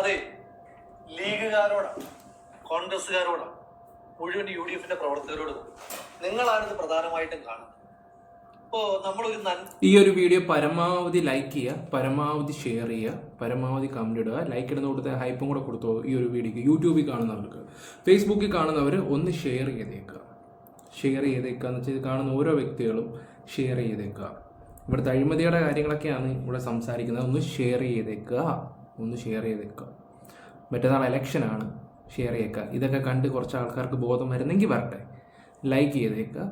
അതെ, ലീഗുകാരോടാണ്, കോൺഗ്രസ്സുകാരോടാണ്, മുഴുവൻ UDF പ്രവർത്തകരോട് നിങ്ങളാണിത് പ്രധാനമായിട്ടും കാണുന്നത്. ഈ ഒരു വീഡിയോ പരമാവധി ലൈക്ക് ചെയ്യുക, പരമാവധി ഷെയർ ചെയ്യുക, പരമാവധി കമന്റ് ഇടുക. ലൈക്ക് ഇടുന്ന കൊടുത്ത ഹൈപ്പും കൂടെ കൊടുത്തോ ഈ ഒരു വീഡിയോക്ക്. യൂട്യൂബിൽ കാണുന്നവർക്ക്, ഫേസ്ബുക്കിൽ കാണുന്നവർ ഒന്ന് ഷെയർ ചെയ്തേക്കുക എന്ന് വെച്ചാൽ കാണുന്ന ഓരോ വ്യക്തികളും ഷെയർ ചെയ്തേക്കുക. ഇവിടുത്തെ അഴിമതിയുടെ കാര്യങ്ങളൊക്കെയാണ് ഇവിടെ സംസാരിക്കുന്നത്. ഒന്ന് ഷെയർ ചെയ്തേക്കുക. മറ്റന്നാൾ ഇലക്ഷനാണ്, ഷെയർ ചെയ്തേക്കുക. ഇതൊക്കെ കണ്ട് കുറച്ച് ആൾക്കാർക്ക് ബോധം വരുന്നെങ്കിൽ വരട്ടെ. ലൈക്ക് ചെയ്തേക്കുക,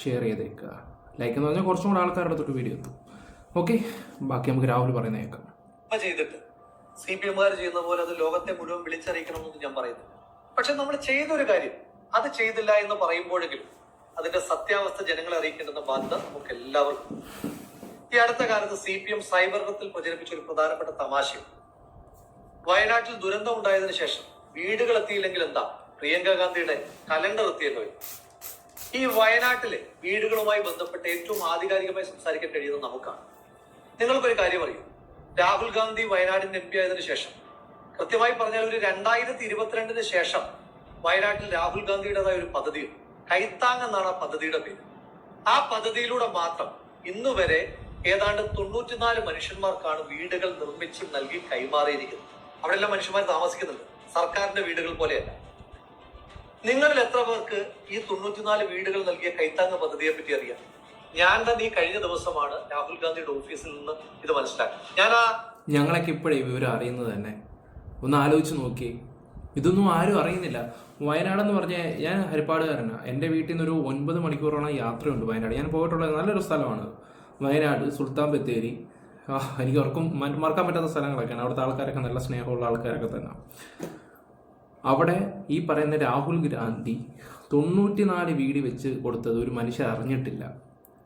ഷെയർ ചെയ്തേക്കുക. ലൈക്ക് എന്ന് പറഞ്ഞാൽ കുറച്ചും കൂടെ ആൾക്കാരുടെ അടുത്തോട്ട് വീഡിയോ എത്തും. ഓക്കെ, ബാക്കി നമുക്ക് രാഹുൽ പറയുന്ന കേൾക്കാം. ചെയ്തിട്ട് CPM-കാർ ചെയ്യുന്ന പോലെ അത് ലോകത്തെ മുഴുവൻ വിളിച്ചറിയിക്കണമെന്ന് ഞാൻ പറയുന്നു. പക്ഷെ നമ്മൾ ചെയ്തൊരു കാര്യം അത് ചെയ്തില്ല എന്ന് പറയുമ്പോഴെങ്കിലും അതിന്റെ സത്യാവസ്ഥ ജനങ്ങളെ അറിയിക്കേണ്ടുന്ന ബാധ്യത നമുക്ക് എല്ലാവർക്കും. ഈ അടുത്ത കാലത്ത് CPM സൈബറിടത്തിൽ പ്രചരിപ്പിച്ച ഒരു പ്രധാനപ്പെട്ട തമാശയും, വയനാട്ടിൽ ദുരന്തം ഉണ്ടായതിനു ശേഷം വീടുകൾ എത്തിയില്ലെങ്കിൽ എന്താ, പ്രിയങ്ക ഗാന്ധിയുടെ കലണ്ടർ എത്തിയല്ലോ. ഈ വയനാട്ടിലെ വീടുകളുമായി ബന്ധപ്പെട്ട് ഏറ്റവും ആധികാരികമായി സംസാരിക്കാൻ കഴിയുന്നത് നമുക്കാണ്. നിങ്ങൾക്കൊരു കാര്യം അറിയും, രാഹുൽ ഗാന്ധി വയനാടിന്റെ MP ആയതിനു ശേഷം, കൃത്യമായി പറഞ്ഞാൽ ഒരു 2022 ശേഷം വയനാട്ടിൽ രാഹുൽ ഗാന്ധിയുടേതായ ഒരു പദ്ധതി, കൈത്താങ് എന്നാണ് ആ പദ്ധതിയുടെ പേര്. ആ പദ്ധതിയിലൂടെ മാത്രം ഇന്നുവരെ ഏതാണ്ട് 94 മനുഷ്യന്മാർക്കാണ് വീടുകൾ നിർമ്മിച്ച് നൽകി കൈമാറിയിരിക്കുന്നത്. അവിടെ എല്ലാം മനുഷ്യന്മാർ താമസിക്കുന്നുണ്ട്, സർക്കാരിന്റെ വീടുകൾ പോലെയല്ല. നിങ്ങളിൽ എത്ര പേർക്ക് ഈ 94 വീടുകൾ നൽകിയ കൈത്താങ് പദ്ധതിയെ പറ്റി അറിയാം? ഞാൻ തന്നെ ഈ കഴിഞ്ഞ ദിവസമാണ് രാഹുൽ ഗാന്ധിയുടെ ഓഫീസിൽ നിന്ന് ഇത് മനസ്സിലാക്കി. ഞങ്ങളൊക്കെ ഇപ്പോഴേ വിവരം അറിയുന്നത് തന്നെ. ഒന്ന് ആലോചിച്ച് നോക്കി, ഇതൊന്നും ആരും അറിയുന്നില്ല. വയനാടെന്ന് പറഞ്ഞാൽ, ഞാൻ ഹരിപ്പാടുകാരനാണ്. എൻ്റെ വീട്ടിൽ നിന്ന് ഒരു 9 മണിക്കൂറോളം യാത്രയുണ്ട് വയനാട്. ഞാൻ പോയിട്ടുള്ളത് നല്ലൊരു സ്ഥലമാണ് വയനാട്, സുൽത്താൻ ബത്തേരി. എനിക്ക് മറക്കാൻ പറ്റാത്ത സ്ഥലങ്ങളൊക്കെയാണ്. അവിടുത്തെ ആൾക്കാരൊക്കെ നല്ല സ്നേഹമുള്ള ആൾക്കാരൊക്കെ തന്നെ. അവിടെ ഈ പറയുന്ന രാഹുൽ ഗാന്ധി 94 വീട് വെച്ച് കൊടുത്തത് ഒരു മനുഷ്യർ അറിഞ്ഞിട്ടില്ല.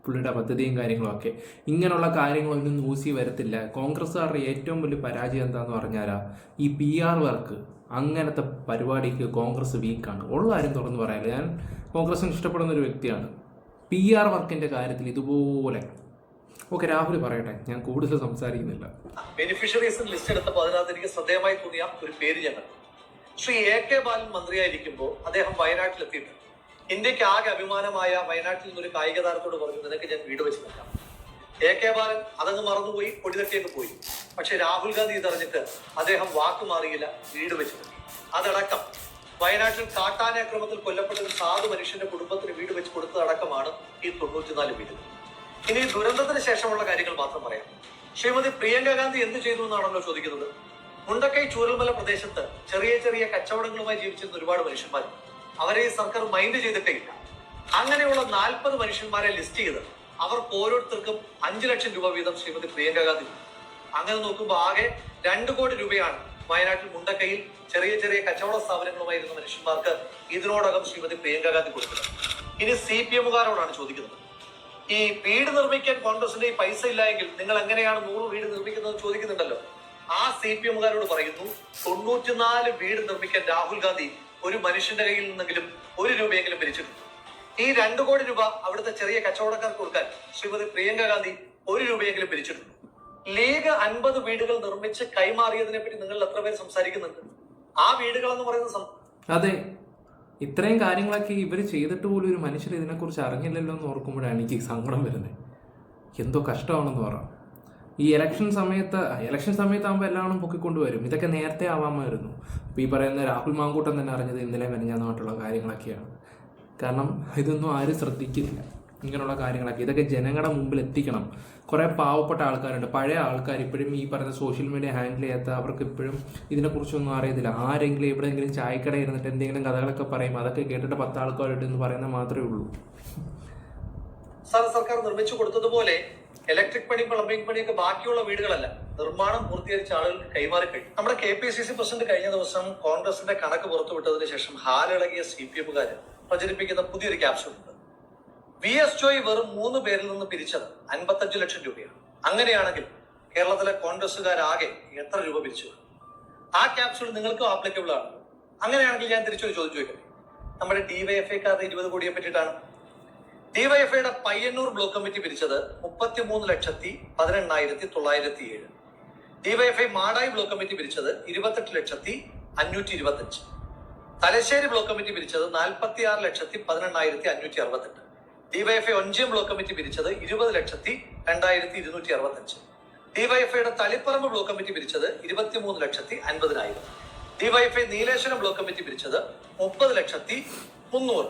പുള്ളിയുടെ പദ്ധതിയും കാര്യങ്ങളൊക്കെ, ഇങ്ങനെയുള്ള കാര്യങ്ങളൊന്നും ന്യൂസിൽ വരത്തില്ല. കോൺഗ്രസ്സുകാരുടെ ഏറ്റവും വലിയ പരാജയം എന്താന്ന് പറഞ്ഞാൽ ഈ PR വർക്ക്, അങ്ങനത്തെ പരിപാടിക്ക് കോൺഗ്രസ് വീക്കാണ്. ഉള്ള കാര്യം തുറന്നു പറയാനില്ല. ഞാൻ കോൺഗ്രസിന് ഇഷ്ടപ്പെടുന്ന ഒരു വ്യക്തിയാണ്. PR വർക്കിന്റെ കാര്യത്തിൽ ഇതുപോലെ. ഓക്കെ, രാഹുൽ പറയട്ടെ, ഞാൻ കൂടുതൽ സംസാരിക്കുന്നില്ല. ബെനിഫിഷ്യറീസ് ലിസ്റ്റ് എടുത്തപ്പോൾ അതിനകത്ത് എനിക്ക് ശ്രദ്ധേയമായി തോന്നിയ ഒരു പേര് ഞങ്ങൾ ശ്രീ AK ബാലൻ മന്ത്രിയായിരിക്കുമ്പോൾ അദ്ദേഹം വയനാട്ടിലെത്തിയിട്ട് ഇന്ത്യക്ക് ആകെ അഭിമാനമായ വയനാട്ടിൽ നിന്നൊരു കായിക താരത്തോട് പറഞ്ഞു, നിനക്ക് ഞാൻ വീട് വെച്ച് നൽകാം. AK ബാലൻ അതങ്ങ് മറന്നുപോയി, പൊടിതട്ടിയൊക്കെ പോയി. പക്ഷെ രാഹുൽ ഗാന്ധി ഇതറിഞ്ഞിട്ട് അദ്ദേഹം വാക്കുമാറിയില്ല, വീട് വെച്ച് നൽകി. അതടക്കം വയനാട്ടിൽ കാട്ടാനാക്രമത്തിൽ കൊല്ലപ്പെട്ട ഒരു സാധു മനുഷ്യന്റെ കുടുംബത്തിന് വീട് വെച്ച് കൊടുത്തതടക്കമാണ് ഈ 94 വീടുകൾ. ഇനി ദുരന്തത്തിന് ശേഷമുള്ള കാര്യങ്ങൾ മാത്രം പറയാം. ശ്രീമതി പ്രിയങ്ക ഗാന്ധി എന്ത് ചെയ്തു എന്നാണല്ലോ ചോദിക്കുന്നത്. മുണ്ടക്കൈ ചൂരൽമല പ്രദേശത്ത് ചെറിയ ചെറിയ കച്ചവടങ്ങളുമായി ജീവിച്ചിരുന്ന ഒരുപാട് മനുഷ്യന്മാർ, അവരെ ഈ സർക്കാർ മൈൻഡ് ചെയ്തിട്ടേ ഇല്ല. അങ്ങനെയുള്ള 40 മനുഷ്യന്മാരെ ലിസ്റ്റ് ചെയ്ത് അവർക്ക് ഓരോരുത്തർക്കും 5 ലക്ഷം രൂപ വീതം ശ്രീമതി പ്രിയങ്ക ഗാന്ധി. അങ്ങനെ നോക്കുമ്പോൾ ആകെ 2 കോടി രൂപയാണ് വയനാട്ടിൽ മുണ്ടക്കൈയിൽ ചെറിയ ചെറിയ കച്ചവട സ്ഥാപനങ്ങളുമായിരുന്ന മനുഷ്യന്മാർക്ക് ഇതിനോടകം ശ്രീമതി പ്രിയങ്ക ഗാന്ധി കൊടുത്തത്. ഇനി CPM-കാരോടാണ് ചോദിക്കുന്നത്, ഈ വീട് നിർമ്മിക്കാൻ കോൺഗ്രസിന്റെ ഈ പൈസ ഇല്ല എങ്കിൽ നിങ്ങൾ എങ്ങനെയാണ് 100 വീട് നിർമ്മിക്കുന്നത് ചോദിക്കുന്നുണ്ടല്ലോ. ആ CPM-കാരോട് പറയുന്നു, 94 വീട് നിർമ്മിക്കാൻ രാഹുൽ ഗാന്ധി ഒരു മനുഷ്യന്റെ കയ്യിൽ നിന്നെങ്കിലും 1 രൂപയെങ്കിലും പിരിച്ചിട്ടുണ്ട്. ഈ 2 കോടി രൂപ അവിടുത്തെ ചെറിയ കച്ചവടക്കാർക്ക് കൊടുക്കാൻ ശ്രീമതി പ്രിയങ്ക ഗാന്ധി 1 രൂപയെങ്കിലും പിരിച്ചിട്ടുണ്ട്. ലീഗ് 50 വീടുകൾ നിർമ്മിച്ച് കൈമാറിയതിനെ പറ്റി നിങ്ങൾ എത്ര പേര് സംസാരിക്കുന്നുണ്ട്? ആ വീടുകൾ എന്ന് പറയുന്നത് അതെ, ഇത്രയും കാര്യങ്ങളൊക്കെ ഇവർ ചെയ്തിട്ട് പോലും ഒരു മനുഷ്യർ ഇതിനെക്കുറിച്ച് അറിഞ്ഞില്ലല്ലോ എന്ന് ഓർക്കുമ്പോഴാണ് എനിക്ക് സങ്കടം വരുന്നത്. എന്തോ കഷ്ടമാണെന്ന് പറയാം. ഈ ഇലക്ഷൻ സമയത്താകുമ്പോൾ എല്ലാവരും പൊക്കിക്കൊണ്ടുവരും. ഇതൊക്കെ നേരത്തെ ആവാമായിരുന്നു. അപ്പോൾ ഈ പറയുന്ന രാഹുൽ മാങ്കൂട്ടം തന്നെ അറിഞ്ഞത് ഇന്നലെ മെനഞ്ഞാന്നായിട്ടുള്ള കാര്യങ്ങളൊക്കെയാണ്. കാരണം ഇതൊന്നും ആരും ശ്രദ്ധിക്കുന്നില്ല, ഇങ്ങനെയുള്ള കാര്യങ്ങളൊക്കെ. ഇതൊക്കെ ജനങ്ങളുടെ മുമ്പിൽ എത്തിക്കണം. കുറേ പാവപ്പെട്ട ആൾക്കാരുണ്ട്, പഴയ ആൾക്കാർ ഇപ്പോഴും ഈ പറയുന്ന സോഷ്യൽ മീഡിയ ഹാൻഡിൽ ചെയ്യാത്ത, അവർക്ക് ഇപ്പോഴും ഇതിനെക്കുറിച്ചൊന്നും അറിയത്തില്ല. ആരെങ്കിലും എവിടെയെങ്കിലും ചായക്കട ഇരുന്നിട്ട് എന്തെങ്കിലും കഥകളൊക്കെ പറയും, അതൊക്കെ കേട്ടിട്ട് 10 ആൾക്കാരായിട്ട് എന്ന് പറയുന്നത് മാത്രമേ ഉള്ളൂ. സർക്കാർ നിർമ്മിച്ചു കൊടുത്തതുപോലെ ഇലക്ട്രിക് പണി, പ്ലംബിംഗ് പണിയൊക്കെ ബാക്കിയുള്ള വീടുകളല്ല, നിർമ്മാണം പൂർത്തീകരിച്ച ആളുകൾക്ക് കൈമാറി കഴിഞ്ഞു. നമ്മുടെ KPCC പ്രസിഡന്റ് കഴിഞ്ഞ ദിവസം കോൺഗ്രസിന്റെ കണക്ക് പുറത്തുവിട്ടതിന് ശേഷം ഹാലിളകിയ CPM-കാര് പ്രചരിപ്പിക്കുന്ന പുതിയൊരു ക്യാപ്സ്യൂൾ ഉണ്ട്. VS ജോയ് വെറും 3 പേരിൽ നിന്ന് പിരിച്ചത് 55 ലക്ഷം രൂപയാണ്. അങ്ങനെയാണെങ്കിൽ കേരളത്തിലെ കോൺഗ്രസുകാരാകെ എത്ര രൂപ പിരിച്ചു? ആ ക്യാപ്സ്യൂൾ നിങ്ങൾക്കും ആപ്ലിക്കബിൾ ആണ്. അങ്ങനെയാണെങ്കിൽ ഞാൻ തിരിച്ചൊരു ചോദ്യം ചോദിക്കട്ടെ. നമ്മുടെ DYFI-ക്കാരുടെ 20 കോടിയെ പറ്റിയിട്ടാണ്. DYFI-യുടെ പയ്യന്നൂർ ബ്ലോക്ക് കമ്മിറ്റി പിരിച്ചത് 33,18,907. ഡിവൈഎഫ്ഐ മാടായി ബ്ലോക്ക് കമ്മിറ്റി പിരിച്ചത് 28,525,000. തലശ്ശേരി ബ്ലോക്ക് കമ്മിറ്റി പിരിച്ചത് 46,18,568. ഡിവൈഎഫ്ഐ ഒഞ്ചിയം ബ്ലോക്ക് കമ്മിറ്റി പിരിച്ചത് 20,02,265. ഡിവൈഎഫ്ഐയുടെ തളിപ്പറമ്പ് ബ്ലോക്ക് കമ്മിറ്റി പിരിച്ചത് 23,50,000. ഡിവൈഎഫ്ഐ നീലേശ്വരം ബ്ലോക്ക് കമ്മിറ്റി പിരിച്ചത് 30,300,000.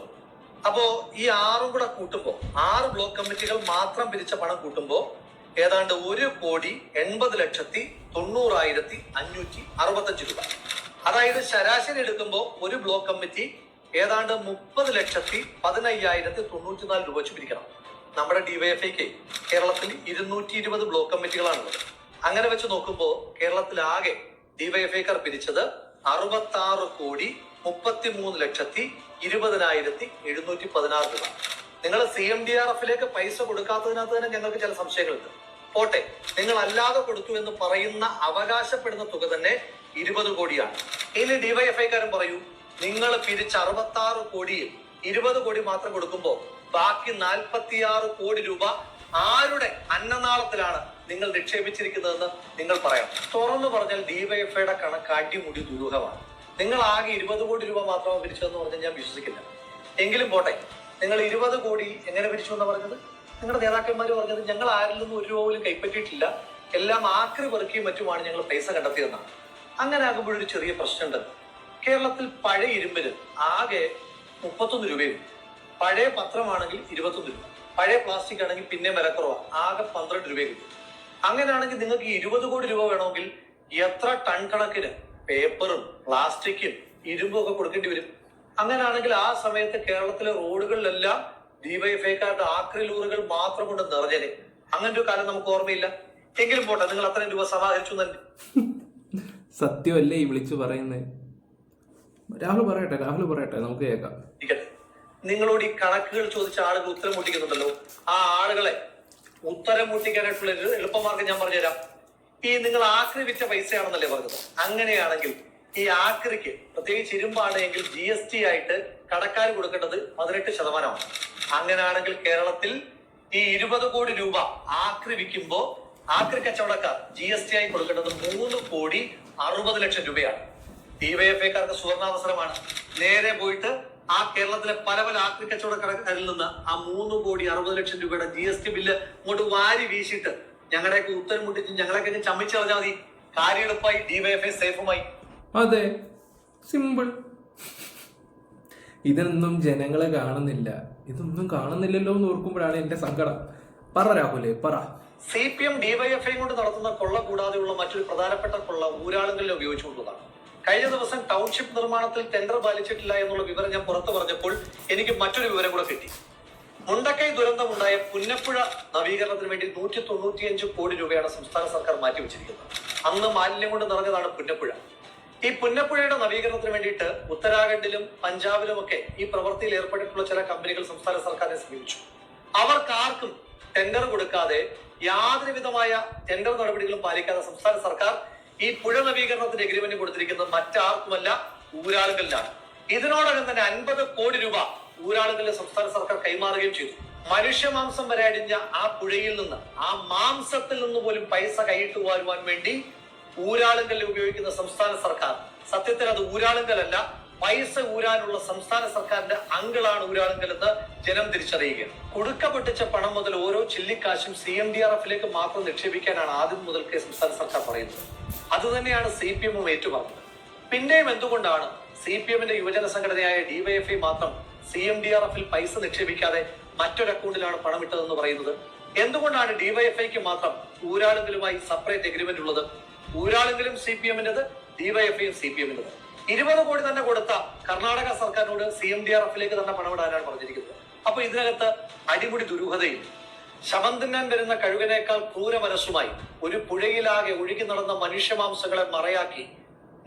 അപ്പോ ഈ 6 കൂടെ കൂട്ടുമ്പോ 6 ബ്ലോക്ക് കമ്മിറ്റികൾ മാത്രം പിരിച്ച പണം കൂട്ടുമ്പോ ഏതാണ്ട് 1,80,90,565 രൂപ. അതായത് ശരാശരി എടുക്കുമ്പോൾ ഒരു ബ്ലോക്ക് കമ്മിറ്റി ഏതാണ്ട് 30,15,094 രൂപ വെച്ച് പിരിക്കണം. നമ്മുടെ ഡിവൈഎഫ്ഐക്ക് കേരളത്തിൽ 220 ബ്ലോക്ക് കമ്മിറ്റികളാണുള്ളത്. അങ്ങനെ വെച്ച് നോക്കുമ്പോൾ കേരളത്തിൽ ആകെ ഡിവൈഎഫ്ഐക്കാർ പിരിച്ചത് 66,33,20,716 രൂപ. നിങ്ങൾ CMDRFിലേക്ക് പൈസ കൊടുക്കാത്തതിനകത്ത് തന്നെ ഞങ്ങൾക്ക് ചില സംശയങ്ങളുണ്ട്. പോട്ടെ, നിങ്ങൾ അല്ലാതെ കൊടുത്തു എന്ന് പറയുന്ന അവകാശപ്പെടുന്ന തുക തന്നെ 20 കോടിയാണ്. ഇനി ഡിവൈഎഫ്ഐക്കാരൻ പറയൂ, നിങ്ങൾ പിരിച്ച 66 കോടിയിൽ 20 കോടി മാത്രം കൊടുക്കുമ്പോൾ ബാക്കി 46 കോടി രൂപ ആരുടെ അന്നനാളത്തിലാണ് നിങ്ങൾ നിക്ഷേപിച്ചിരിക്കുന്നതെന്ന് നിങ്ങൾ പറയാം. തുറന്നു പറഞ്ഞാൽ ഡിവൈഎഫ്ഐയുടെ കണക്ക് അടിമുടി ദുരൂഹമാണ്. നിങ്ങൾ ആകെ 20 കോടി രൂപ മാത്രമാണ് പിരിച്ചതെന്ന് പറഞ്ഞാൽ ഞാൻ വിശ്വസിക്കില്ല. എങ്കിലും പോട്ടെ, നിങ്ങൾ 20 കോടി എങ്ങനെ പിരിച്ചു എന്ന് പറഞ്ഞത്? നിങ്ങളുടെ നേതാക്കന്മാർ പറഞ്ഞത് ഞങ്ങൾ ആരിൽ നിന്നും 1 രൂപ പോലും കൈപ്പറ്റിയിട്ടില്ല, എല്ലാം ആക്രി പെറുക്കിയും മറ്റുമാണ് ഞങ്ങൾ പൈസ കണ്ടെത്തിയതെന്നാണ്. അങ്ങനെ ആകുമ്പോഴൊരു ചെറിയ പ്രശ്നമുണ്ട്. കേരളത്തിൽ പഴയ ഇരുമ്പിന് ആകെ 31 രൂപയും, പഴയ പത്രമാണെങ്കിൽ 21 രൂപ, പഴയ പ്ലാസ്റ്റിക് ആണെങ്കിൽ പിന്നെ വിലക്കുറവാണ്, ആകെ 12 രൂപയും കിട്ടും. അങ്ങനെയാണെങ്കിൽ നിങ്ങൾക്ക് 20 കോടി രൂപ വേണമെങ്കിൽ എത്ര ടൺ കണക്കിന് പേപ്പറും പ്ലാസ്റ്റിക്കും ഇരുമ്പും ഒക്കെ കൊടുക്കേണ്ടി വരും? അങ്ങനെയാണെങ്കിൽ ആ സമയത്ത് കേരളത്തിലെ റോഡുകളിലെല്ലാം ഡിവൈഎഫ്ഐക്കാരുടെ ആക്രി ലോറികൾ മാത്രം കൊണ്ട് നിറഞ്ഞനെ. അങ്ങനെ ഒരു കാലം നമുക്ക് ഓർമ്മയില്ല. എങ്കിലും പോട്ടെ, നിങ്ങൾ അത്രയും രൂപ സമാഹരിച്ചു തന്നെ. സത്യമല്ലേ ഈ വിളിച്ചു പറയുന്നത്? രാഹുൽ പറയട്ടെ, നമുക്ക് കേൾക്കാം. നിങ്ങളോട് ഈ കണക്കുകൾ ചോദിച്ച ആളുകൾ ഉത്തരം മുട്ടിക്കുന്നുണ്ടല്ലോ, ആ ആളുകളെ ഉത്തരം മുട്ടിക്കാനായിട്ടുള്ള എളുപ്പമാർഗം ഞാൻ പറഞ്ഞുതരാം. ഈ നിങ്ങൾ ആക്രി വിറ്റ പൈസയാണെന്നല്ലേ പറഞ്ഞത്? അങ്ങനെയാണെങ്കിൽ ഈ ആക്രിക്ക് പ്രത്യേകിച്ച് ഇരുമ്പാണെങ്കിൽ GST ആയിട്ട് കടക്കാർ കൊടുക്കേണ്ടത് 18%. അങ്ങനെയാണെങ്കിൽ കേരളത്തിൽ ഈ 20 കോടി രൂപ ആക്രി വിൽക്കുമ്പോ ആക്രി കച്ചവടക്കാർ GST ആയി കൊടുക്കേണ്ടത് 3,60,00,000 രൂപയാണ്. ഡിവൈഎഫ്ഐക്കാർക്ക് സുവർണാവസരമാണ്. നേരെ പോയിട്ട് ആ കേരളത്തിലെ പല ആക്രി കച്ചവടക്കാരിൽ നിന്ന് ആ 3,60,00,000 രൂപയുടെ GST ബില്ല് അങ്ങോട്ട് വാരി വീശിയിട്ട് ഞങ്ങളുടെയൊക്കെ ഉത്തരം മുട്ടിച്ച് ഞങ്ങളൊക്കെ ചമ്മിച്ചറിഞ്ഞാൽ മതി. കാര്യമെളുപ്പമായി, ഡിവൈഎഫ്ഐ സേഫുമായി. അതെ, സിമ്പിൾ. ഇതൊന്നും ജനങ്ങളെ കാണുന്നില്ല. ഇതൊന്നും കാണുന്നില്ലല്ലോ എന്ന് ഓർക്കുമ്പോഴാണ് എന്റെ സങ്കടം. പറ രാഹുലേ, പറ. CPM ഡിവൈഎഫ്ഐ കൊണ്ട് നടത്തുന്ന കൊള്ള കൂടാതെയുള്ള മറ്റൊരു പ്രധാനപ്പെട്ട കൊള്ള ഊരാളുകളിൽ ഉപയോഗിച്ചുകൊണ്ടുള്ളതാണ്. കഴിഞ്ഞ ദിവസം ടൗൺഷിപ്പ് നിർമ്മാണത്തിൽ ടെൻഡർ പാലിച്ചിട്ടില്ല എന്നുള്ള വിവരം ഞാൻ പുറത്തു പറഞ്ഞപ്പോൾ എനിക്ക് മറ്റൊരു വിവരം കൂടെ കിട്ടി. മുണ്ടക്കൈ ദുരന്തമുണ്ടായ പുന്നപ്പുഴ നവീകരണത്തിന് വേണ്ടി 195 കോടി രൂപയാണ് സംസ്ഥാന സർക്കാർ മാറ്റിവെച്ചിരിക്കുന്നത്. അന്ന് മാലിന്യം കൊണ്ട് നിറഞ്ഞതാണ് പുന്നപ്പുഴ. ഈ പുന്നപ്പുഴയുടെ നവീകരണത്തിന് വേണ്ടിയിട്ട് ഉത്തരാഖണ്ഡിലും പഞ്ചാബിലും ഒക്കെ ഈ പ്രവൃത്തിയിൽ ഏർപ്പെട്ടിട്ടുള്ള ചില കമ്പനികൾ സംസ്ഥാന സർക്കാരിനെ സമീപിച്ചു. അവർക്കാർക്കും ടെൻഡർ കൊടുക്കാതെ യാതൊരു വിധമായ ടെൻഡർ നടപടികളും പാലിക്കാതെ സംസ്ഥാന സർക്കാർ ഈ പുഴ നവീകരണത്തിന് എഗ്രിമെന്റ് കൊടുത്തിരിക്കുന്നത് മറ്റാർക്കുമല്ല, ഊരാളുകളിലാണ്. ഇതിനോടകം തന്നെ 50 കോടി രൂപ ഊരാളുകളിലെ സംസ്ഥാന സർക്കാർ കൈമാറുകയും ചെയ്തു. മനുഷ്യമാംസം വരെ അടിഞ്ഞ ആ പുഴയിൽ നിന്ന്, ആ മാംസത്തിൽ നിന്ന് പോലും പൈസ കൈയിട്ട് വാരുവാൻ വേണ്ടി ഊരാളുങ്കൽ ഉപയോഗിക്കുന്ന സംസ്ഥാന സർക്കാർ സത്യത്തിൽ അത് ഊരാളുങ്കലല്ല, പൈസ ഊരാനുള്ള സംസ്ഥാന സർക്കാരിന്റെ അങ്കിളാണ് ഊരാളുങ്കൽ എന്ന് ജനം തിരിച്ചറിയുകയാണ്. കുടുക്ക പൊട്ടിച്ച പണം മുതൽ ഓരോ ചില്ലിക്കാശും CMDRFിലേക്ക് മാത്രം നിക്ഷേപിക്കാനാണ് ആദ്യം മുതൽക്കേ സംസ്ഥാന സർക്കാർ പറയുന്നത്. അതുതന്നെയാണ് CPM ഏറ്റുപറഞ്ഞത്. പിന്നെയും എന്തുകൊണ്ടാണ് CPMന്റെ യുവജന സംഘടനയായ ഡിവൈഎഫ്ഐ മാത്രം CMDRFിൽ പൈസ നിക്ഷേപിക്കാതെ മറ്റൊരു അക്കൗണ്ടിലാണ് പണം ഇട്ടതെന്ന് പറയുന്നത്? എന്തുകൊണ്ടാണ് ഡിവൈഎഫ്ഐക്ക് മാത്രം ഊരാളുങ്കലുമായി സെപ്പറേറ്റ് എഗ്രിമെന്റ് ഉള്ളത്? ഊരാളുങ്കലും CPMന്റേത്, ഡിവൈഎഫ്ഐയും CPMന്റേത്. 20 കോടി തന്നെ കൊടുത്ത കർണാടക സർക്കാരിനോട് CMDRFിലേക്ക് തന്നെ പണമിടാനാണ് പറഞ്ഞിരിക്കുന്നത്. അപ്പൊ ഇതിനകത്ത് അടിമുടി ദുരൂഹതയും ശവം തിന്നാൻ വരുന്ന കഴുകനേക്കാൾ ക്രൂര മനസ്സുമായി ഒരു പുഴയിലാകെ ഒഴുകി നടന്ന മനുഷ്യമാംസങ്ങളെ മറയാക്കി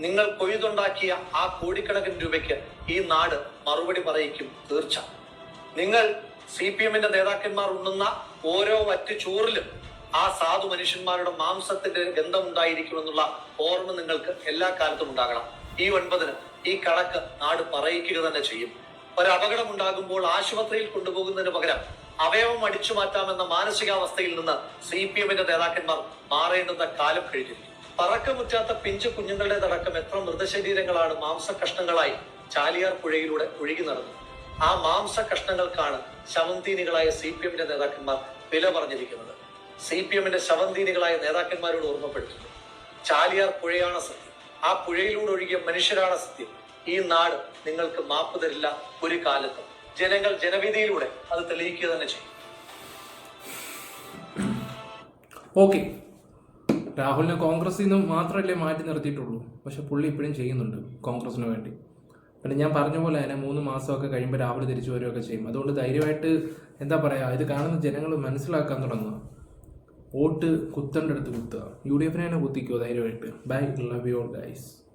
നിങ്ങൾ കൊയ്തുണ്ടാക്കിയ ആ കോടിക്കണക്കിന് രൂപയ്ക്ക് ഈ നാട് മറുപടി പറയിക്കും തീർച്ച. നിങ്ങൾ CPMന്റെ നേതാക്കന്മാർ ഉണ്ണുന്ന ഓരോ വറ്റ് ചോറിലും ആ സാധു മനുഷ്യന്മാരുടെ മാംസത്തിന്റെ ഗന്ധമുണ്ടായിരിക്കുമെന്നുള്ള ഓർമ്മ നിങ്ങൾക്ക് എല്ലാ കാലത്തും ഉണ്ടാകണം. ഈ 9-ന് ഈ കണക്ക് നാട് പറയിക്കുക തന്നെ ചെയ്യും. ഒരു അപകടം ഉണ്ടാകുമ്പോൾ ആശുപത്രിയിൽ കൊണ്ടുപോകുന്നതിന് പകരം അവയവം അടിച്ചു മാറ്റാമെന്ന മാനസികാവസ്ഥയിൽ നിന്ന് CPMന്റെ നേതാക്കന്മാർ മാറേണ്ടുന്ന കാലം കഴിഞ്ഞിരിക്കും. പറക്കമുറ്റാത്ത പിഞ്ചു കുഞ്ഞുങ്ങളുടേതടക്കം എത്ര മൃതശരീരങ്ങളാണ് മാംസകഷ്ണങ്ങളായി ചാലിയാർ പുഴയിലൂടെ ഒഴുകി നടന്നത്. ആ മാംസ കഷ്ണങ്ങൾക്കാണ് ശവന്തീനികളായ CPM-ന്റെ നേതാക്കന്മാർ വില പറഞ്ഞിരിക്കുന്നത്. CPM-ന്റെ ശവന്തീനികളായ നേതാക്കന്മാരോട് ഓർമ്മപ്പെടുത്തുന്നു, ചാലിയാർ പുഴയാണ് സത്യം, ആ പുഴയിലൂടെ ഒഴുകിയ മനുഷ്യരാണ് സത്യം. ഈ നാട് നിങ്ങൾക്ക് മാപ്പ് തരില്ല ഒരു കാലത്തും. ജനങ്ങൾ ജനവിധിയിലൂടെ അത് തെളിയിക്കുക തന്നെ ചെയ്യും. ഓക്കെ, രാഹുലിനെ കോൺഗ്രസിൽ നിന്ന് മാത്രമല്ലേ മാറ്റി നിർത്തിയിട്ടുള്ളൂ, പക്ഷെ പുള്ളി ഇപ്പോഴും ചെയ്യുന്നുണ്ട് കോൺഗ്രസിന് വേണ്ടി. പിന്നെ ഞാൻ പറഞ്ഞ പോലെ തന്നെ 3 മാസമൊക്കെ കഴിയുമ്പോൾ രാഹുൽ തിരിച്ചു വരികയൊക്കെ ചെയ്യും. അതുകൊണ്ട് ധൈര്യമായിട്ട് എന്താ പറയുക, ഇത് കാണുന്ന ജനങ്ങൾ മനസ്സിലാക്കാൻ തുടങ്ങുക. വോട്ട് കുത്തേണ്ട അടുത്ത് കുത്തുക. UDF-നെ തന്നെ കുത്തിക്കോ ധൈര്യമായിട്ട്. Bye, love you all guys.